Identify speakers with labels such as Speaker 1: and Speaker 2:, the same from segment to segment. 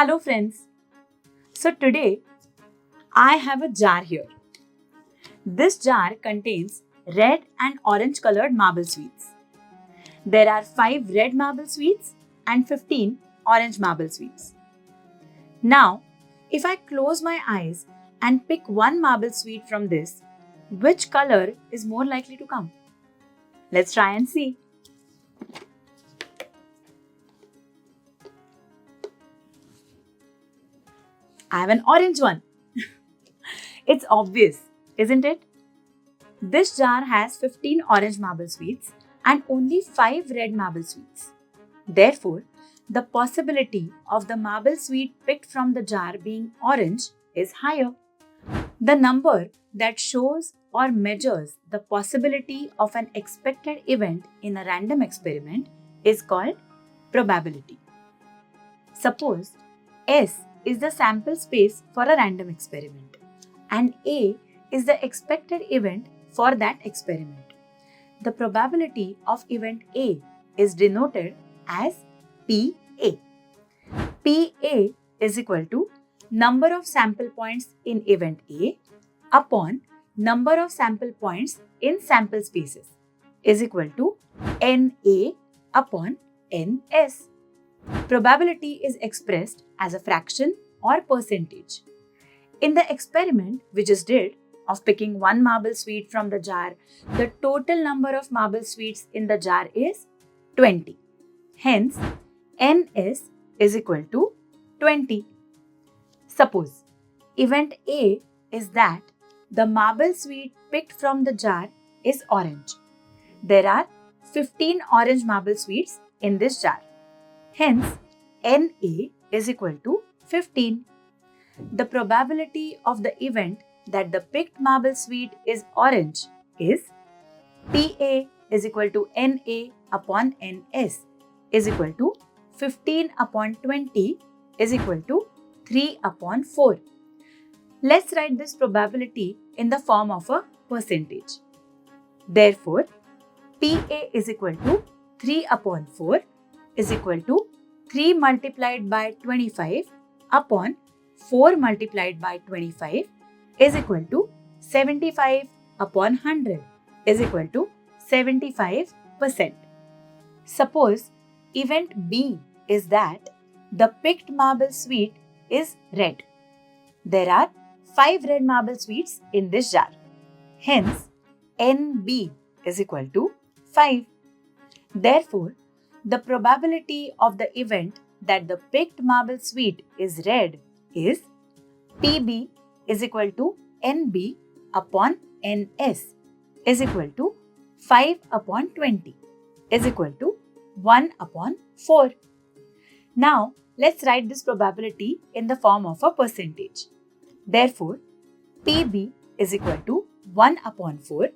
Speaker 1: Hello friends. So today I have a jar here. This jar contains red and orange colored marble sweets. There are 5 red marble sweets and 15 orange marble sweets. Now, if I close my eyes and pick one marble sweet from this, which color is more likely to come? Let's try and see. I have an orange one. It's obvious, isn't it? This jar has 15 orange marble sweets and only 5 red marble sweets. Therefore, the possibility of the marble sweet picked from the jar being orange is higher. The number that shows or measures the possibility of an expected event in a random experiment is called probability. Suppose S is the sample space for a random experiment and A is the expected event for that experiment. The probability of event A is denoted as PA. PA is equal to number of sample points in event A upon number of sample points in sample spaces is equal to NA upon NS. Probability is expressed as a fraction or percentage. In the experiment we just did of picking one marble sweet from the jar, the total number of marble sweets in the jar is 20. Hence, NS is equal to 20. Suppose event A is that the marble sweet picked from the jar is orange. There are 15 orange marble sweets in this jar. Hence, NA is equal to 15. The probability of the event that the picked marble sweet is orange is PA is equal to NA upon NS is equal to 15 upon 20 is equal to 3 upon 4. Let's write this probability in the form of a percentage. Therefore, PA is equal to 3 upon 4 is equal to 3 multiplied by 25 upon 4 multiplied by 25 is equal to 75 upon 100 is equal to 75%. Suppose event B is that the picked marble sweet is red. There are 5 red marble sweets in this jar. Hence, NB is equal to 5. Therefore, the probability of the event that the picked marble sweet is red is PB is equal to NB upon NS is equal to 5 upon 20 is equal to 1 upon 4. Now, let's write this probability in the form of a percentage. Therefore, PB is equal to 1 upon 4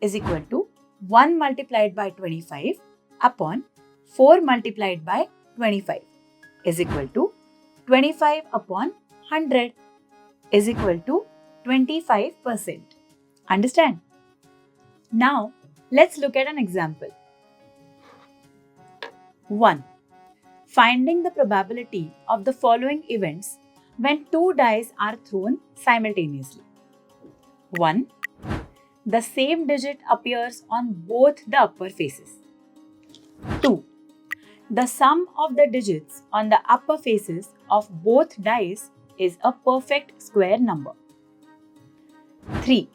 Speaker 1: is equal to 1 multiplied by 25 upon 4 multiplied by 25 is equal to 25 upon 100 is equal to 25%. Understand? Now, let's look at an example. 1. Finding the probability of the following events when 2 dice are thrown simultaneously. 1. The same digit appears on both the upper faces. 2. The sum of the digits on the upper faces of both dice is a perfect square number. 3.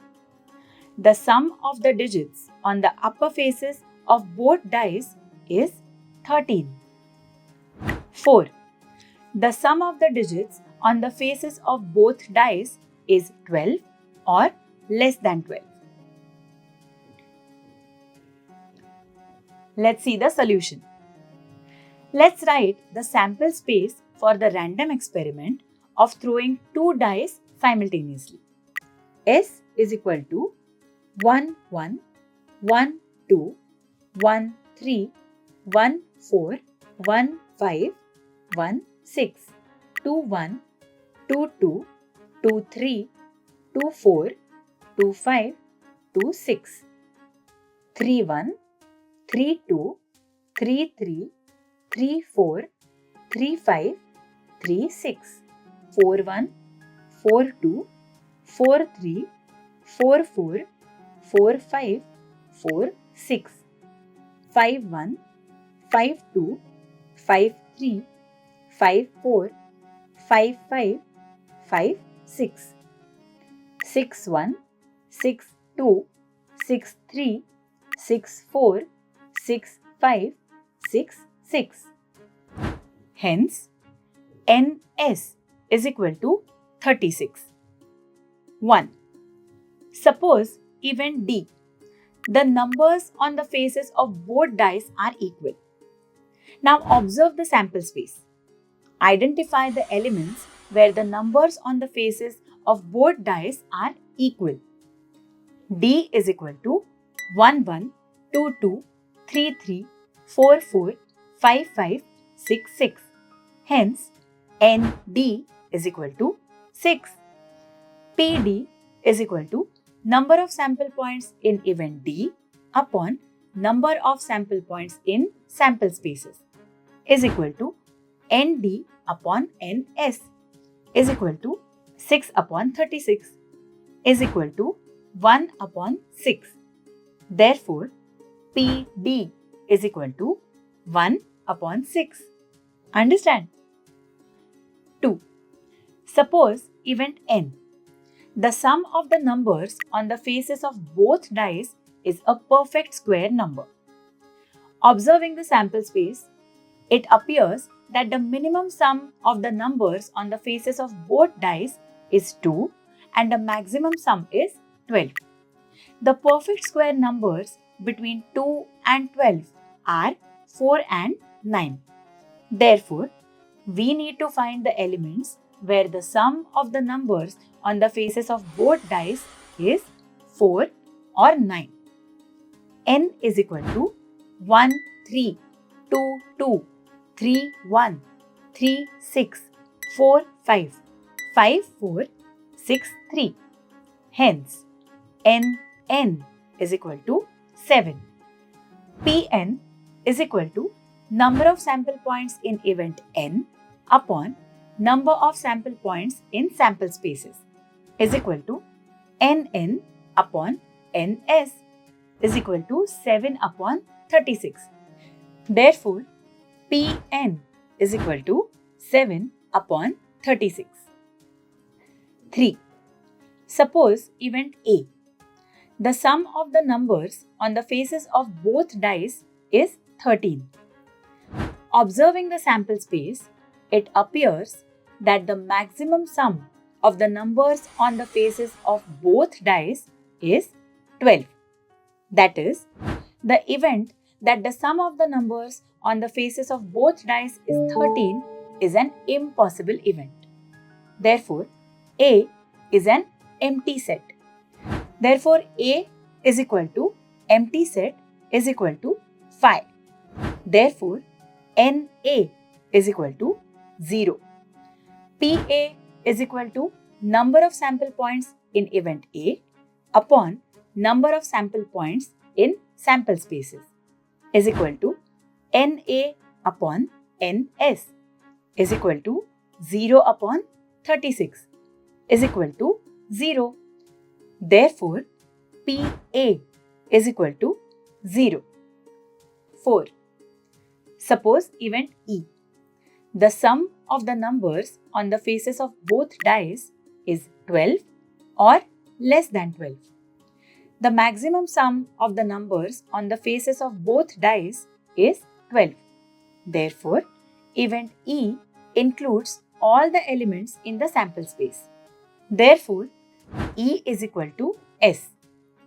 Speaker 1: The sum of the digits on the upper faces of both dice is 13. 4. The sum of the digits on the faces of both dice is 12 or less than 12. Let's see the solution. Let's write the sample space for the random experiment of throwing 2 dice simultaneously. S is equal to 1, 1, 1, 2, 1, 3, 1, 4, 1, 5, 1, 6, 2, 1, 2, 2, 2, 3, 2, 4, 2, 5, 2, 6, 3, 1, 3, 2, 3, 3, 3, 4, 3, 5, 3, 6. 4, 1, 4, 2, 4, 3, 4, 4, 4, 5, 4, 6. 5, 1, 5, 2, 5, 3, 5, 4, 5, 5, 5, 6. 6, 1, 6, 2, 6, 3, 6, 4, 6, 5, 6, 6. Hence, NS is equal to 36. 1. Suppose event D, the numbers on the faces of both dice are equal. Now observe the sample space. Identify the elements where the numbers on the faces of both dice are equal. D is equal to 1, 1, 2, 2, 3, 3, 4, 4, 5, 5, 6, 6. Hence, ND is equal to 6. PD is equal to number of sample points in event D upon number of sample points in sample spaces is equal to ND upon NS is equal to 6 upon 36 is equal to 1 upon 6. Therefore, PD is equal to 1 upon 6. Understand? 2. Suppose event N, the sum of the numbers on the faces of both dice is a perfect square number. Observing the sample space, it appears that the minimum sum of the numbers on the faces of both dice is 2 and the maximum sum is 12. The perfect square numbers between 2 and 12 are 4 and 9. Therefore, we need to find the elements where the sum of the numbers on the faces of both dice is 4 or 9. N is equal to 1, 3, 2, 2, 3, 1, 3, 6, 4, 5, 5, 4, 6, 3. Hence, NN is equal to 7. Pn is equal to number of sample points in event N upon number of sample points in sample spaces is equal to NN upon NS is equal to 7 upon 36. Therefore, Pn is equal to 7 upon 36. 3. Suppose event A, the sum of the numbers on the faces of both dice is 13. Observing the sample space, it appears that the maximum sum of the numbers on the faces of both dice is 12. That is, the event that the sum of the numbers on the faces of both dice is 13 is an impossible event. Therefore, A is an empty set. Therefore, A is equal to empty set is equal to 5. Therefore, NA is equal to 0. PA is equal to number of sample points in event A upon number of sample points in sample spaces is equal to NA upon NS is equal to 0 upon 36 is equal to 0. Therefore, PA is equal to 0. 4. Suppose event E, the sum of the numbers on the faces of both dice is 12 or less than 12. The maximum sum of the numbers on the faces of both dice is 12. Therefore, event E includes all the elements in the sample space. Therefore, E is equal to S.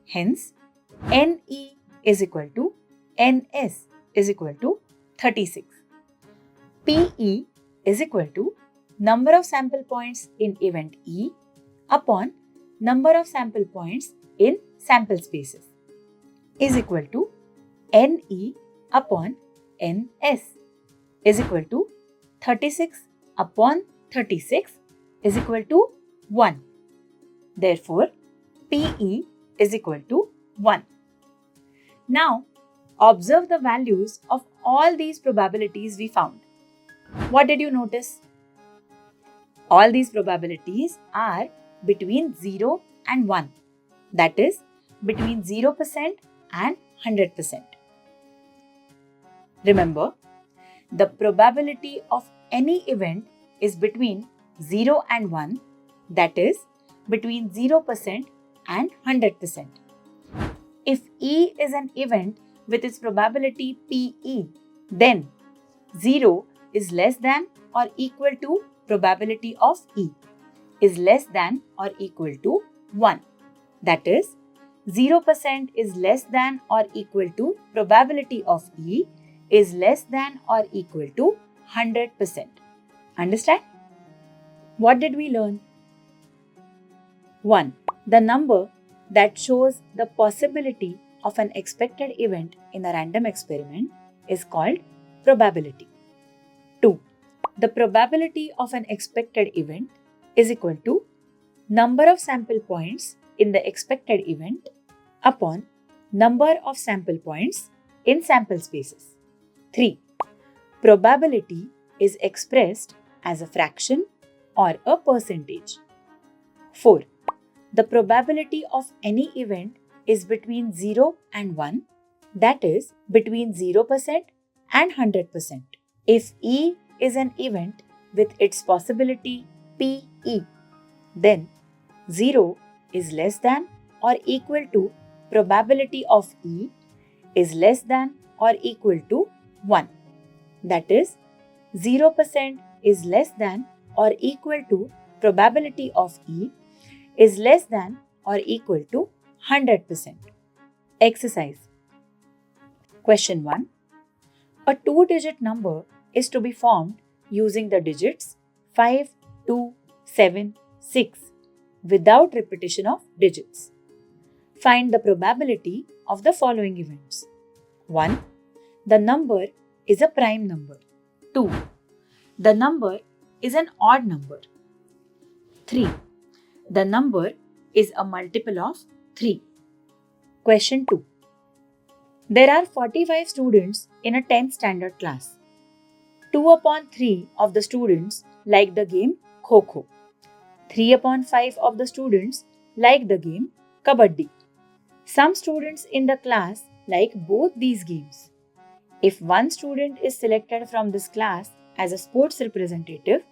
Speaker 1: Hence, NE is equal to NS is equal to 36. PE is equal to number of sample points in event E upon number of sample points in sample spaces is equal to NE upon NS is equal to 36 upon 36 is equal to 1. Therefore, PE is equal to 1. Now, observe the values of all these probabilities we found. What did you notice? All these probabilities are between 0 and 1. That is, between 0% and 100%. Remember, the probability of any event is between 0 and 1. That is, between 0% and 100%. If E is an event with its probability PE, then 0 is less than or equal to probability of E is less than or equal to 1. That is, 0% is less than or equal to probability of E is less than or equal to 100%. Understand? What did we learn? 1. The number that shows the possibility of an expected event in a random experiment is called probability. 2. The probability of an expected event is equal to number of sample points in the expected event upon number of sample points in sample spaces. 3. Probability is expressed as a fraction or a percentage. 4. The probability of any event is between 0 and 1, that is, between 0% and 100%. If E is an event with its possibility PE, then 0 is less than or equal to probability of E is less than or equal to 1. That is, 0% is less than or equal to probability of E is less than or equal to 100%. Exercise. Question 1. A 2-digit number is to be formed using the digits 5, 2, 7, 6 without repetition of digits. Find the probability of the following events. 1. The number is a prime number. 2. The number is an odd number. 3. The number is a multiple of 3. Question 2. There are 45 students in a 10th standard class. 2 upon 3 of the students like the game Kho-Kho. 3 upon 5 of the students like the game Kabaddi. Some students in the class like both these games. If one student is selected from this class as a sports representative,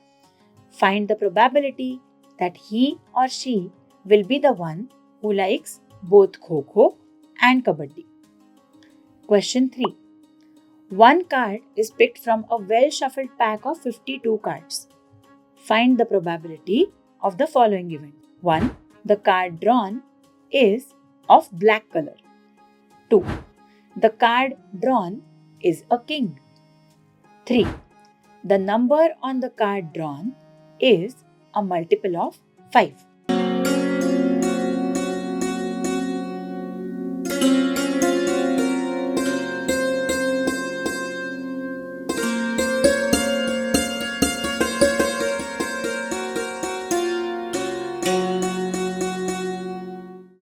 Speaker 1: find the probability that he or she will be the one who likes both Kho-Kho and Kabaddi. Question 3. One card is picked from a well-shuffled pack of 52 cards. Find the probability of the following event. 1. The card drawn is of black color. 2. The card drawn is a king. 3. The number on the card drawn is a multiple of 5.